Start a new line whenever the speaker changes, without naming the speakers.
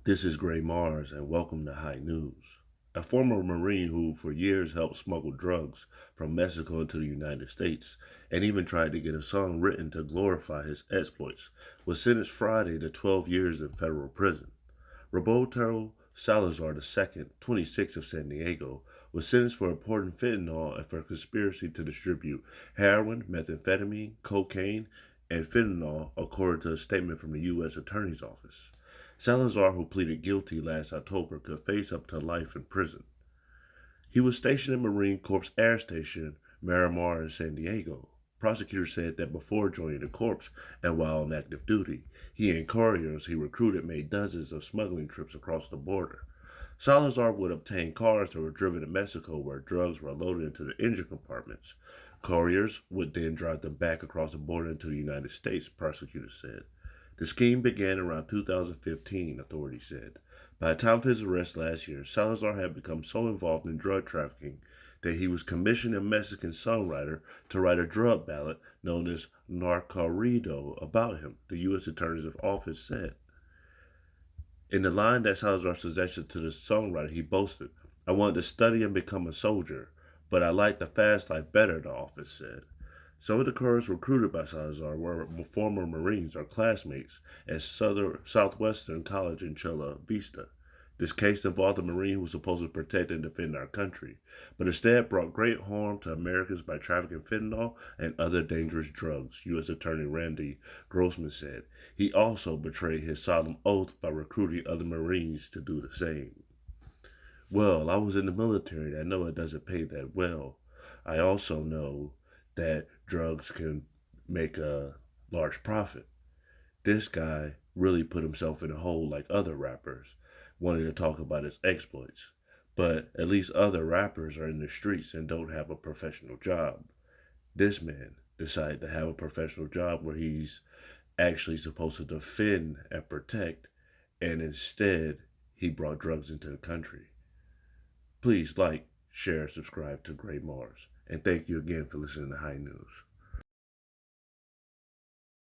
This is Gray Mars, and welcome to High News. A former Marine who for years helped smuggle drugs from Mexico into the United States and even tried to get a song written to glorify his exploits was sentenced Friday to 12 years in federal prison. Roberto Salazar II, 26 of San Diego, was sentenced for importing fentanyl and for conspiracy to distribute heroin, methamphetamine, cocaine, and fentanyl, according to a statement from the U.S. Attorney's Office. Salazar, who pleaded guilty last October, could face up to life in prison. He was stationed at Marine Corps Air Station Miramar in San Diego. Prosecutors said that before joining the Corps and while on active duty, he and couriers he recruited made dozens of smuggling trips across the border. Salazar would obtain cars that were driven to Mexico where drugs were loaded into the engine compartments. Couriers would then drive them back across the border into the United States, prosecutors said. The scheme began around 2015, authorities said. By the time of his arrest last year, Salazar had become so involved in drug trafficking that he was commissioned a Mexican songwriter to write a drug ballad known as Narco-trafficking about him, the U.S. Attorney's Office said. In the line that Salazar suggested to the songwriter, he boasted, "I wanted to study and become a soldier, but I like the fast life better," the office said. Some of the couriers recruited by Salazar were former Marines or classmates at Southwestern College in Chula Vista. This case involved a Marine who was supposed to protect and defend our country, but instead brought great harm to Americans by trafficking fentanyl and other dangerous drugs, U.S. Attorney Randy Grossman said. He also betrayed his solemn oath by recruiting other Marines to do the same. "Well, I was in the military and I know it doesn't pay that well. I also know that drugs can make a large profit." This guy really put himself in a hole like other rappers, wanting to talk about his exploits. But at least other rappers are in the streets and don't have a professional job. This man decided to have a professional job where he's actually supposed to defend and protect, and instead he brought drugs into the country. Please like, share, subscribe to Great Mars. And thank you again for listening to High News.